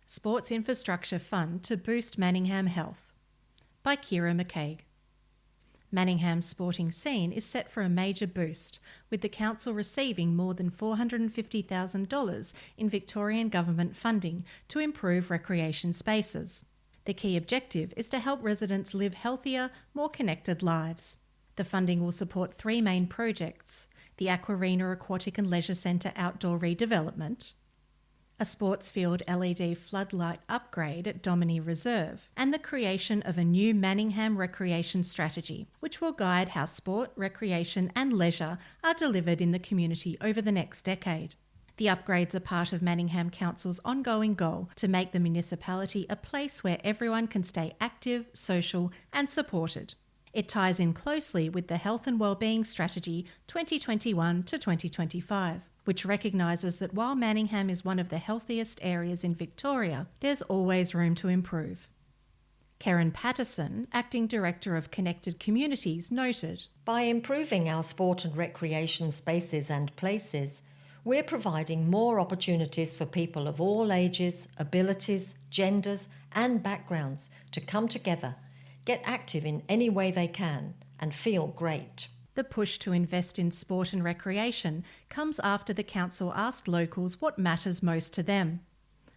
Sports Infrastructure Fund to Boost Manningham Health, by KIRRA McCAGUE. Manningham's sporting scene is set for a major boost, with the council receiving more than $450,000 in Victorian government funding to improve recreation spaces. The key objective is to help residents live healthier, more connected lives. The funding will support three main projects: the Aquarina Aquatic and Leisure Centre outdoor redevelopment, a sports field LED floodlight upgrade at Domini Reserve, and the creation of a new Manningham recreation strategy, which will guide how sport, recreation and leisure are delivered in the community over the next decade. The upgrades are part of Manningham Council's ongoing goal to make the municipality a place where everyone can stay active, social and supported. It ties in closely with the Health and Wellbeing Strategy 2021 to 2025. Which recognises that while Manningham is one of the healthiest areas in Victoria, there's always room to improve. Karen Patterson, Acting Director of Connected Communities, noted, "By improving our sport and recreation spaces and places, we're providing more opportunities for people of all ages, abilities, genders and backgrounds to come together, get active in any way they can and feel great." The push to invest in sport and recreation comes after the council asked locals what matters most to them.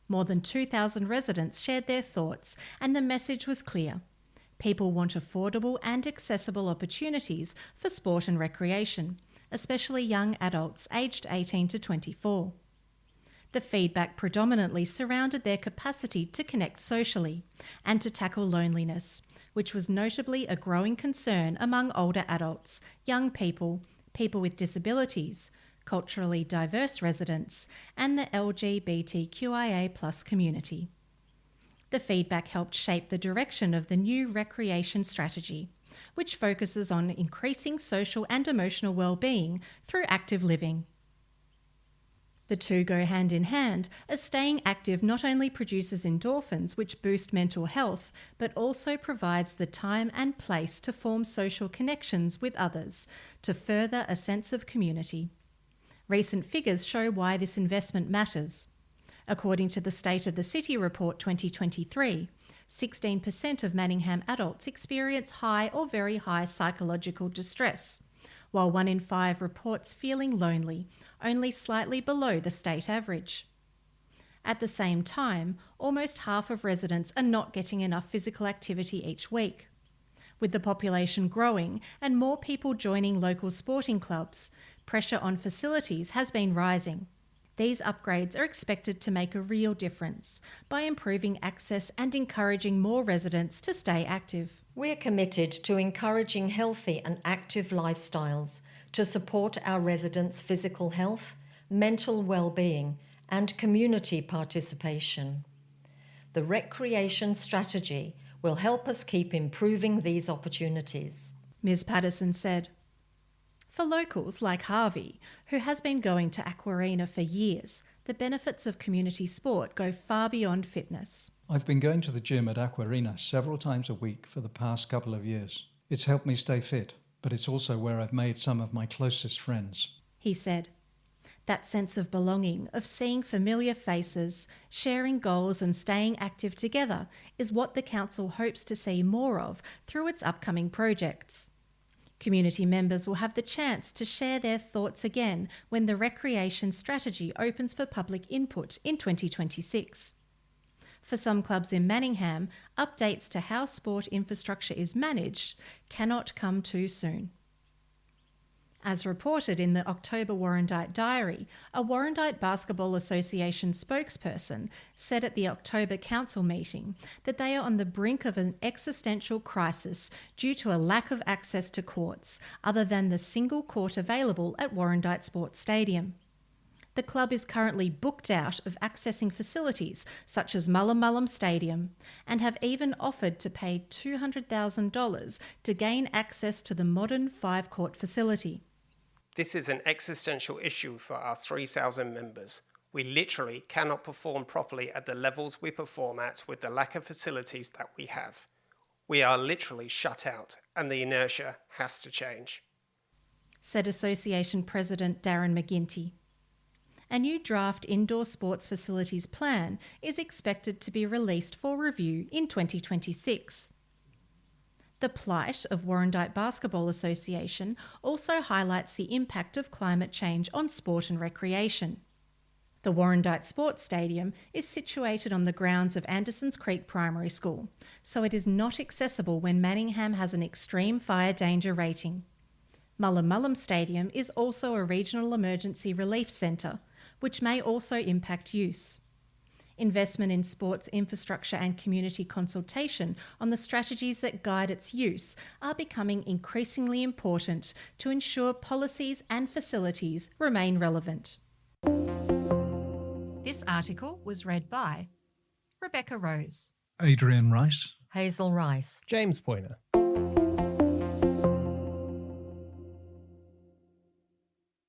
More than 2,000 residents shared their thoughts, and the message was clear. People want affordable and accessible opportunities for sport and recreation, especially young adults aged 18 to 24. The feedback predominantly surrounded their capacity to connect socially and to tackle loneliness, which was notably a growing concern among older adults, young people, people with disabilities, culturally diverse residents, and the LGBTQIA+ community. The feedback helped shape the direction of the new recreation strategy, which focuses on increasing social and emotional well-being through active living. The two go hand in hand, as staying active not only produces endorphins which boost mental health, but also provides the time and place to form social connections with others, to further a sense of community. Recent figures show why this investment matters. According to the State of the City Report 2023, 16% of Manningham adults experience high or very high psychological distress, while 1 in 5 reports feeling lonely, only slightly below the state average. At the same time, almost half of residents are not getting enough physical activity each week. With the population growing and more people joining local sporting clubs, pressure on facilities has been rising. These upgrades are expected to make a real difference by improving access and encouraging more residents to stay active. We're committed to encouraging healthy and active lifestyles to support our residents' physical health, mental well-being and community participation. The recreation strategy will help us keep improving these opportunities, Ms. Patterson said. For locals like Harvey, who has been going to Aquarina for years, the benefits of community sport go far beyond fitness. I've been going to the gym at Aquarina several times a week for the past couple of years. It's helped me stay fit, but it's also where I've made some of my closest friends, he said. That sense of belonging, of seeing familiar faces, sharing goals and staying active together is what the council hopes to see more of through its upcoming projects. Community members will have the chance to share their thoughts again when the recreation strategy opens for public input in 2026. For some clubs in Manningham, updates to how sport infrastructure is managed cannot come too soon. As reported in the October Warrandyte Diary, a Warrandyte Basketball Association spokesperson said at the October council meeting that they are on the brink of an existential crisis due to a lack of access to courts other than the single court available at Warrandyte Sports Stadium. The club is currently booked out of accessing facilities such as Mullumbullen Stadium and have even offered to pay $200,000 to gain access to the modern 5-court facility. This is an existential issue for our 3,000 members. We literally cannot perform properly at the levels we perform at with the lack of facilities that we have. We are literally shut out and the inertia has to change, said Association President Darren McGuinty. A new draft indoor sports facilities plan is expected to be released for review in 2026. The plight of Warrandyte Basketball Association also highlights the impact of climate change on sport and recreation. The Warrandyte Sports Stadium is situated on the grounds of Andersons Creek Primary School, so it is not accessible when Manningham has an extreme fire danger rating. Mullum Stadium is also a regional emergency relief centre, which may also impact use. Investment in sports infrastructure and community consultation on the strategies that guide its use are becoming increasingly important to ensure policies and facilities remain relevant. This article was read by Rebecca Rose, Adrian Rice, Hazel Rice, James Poyner.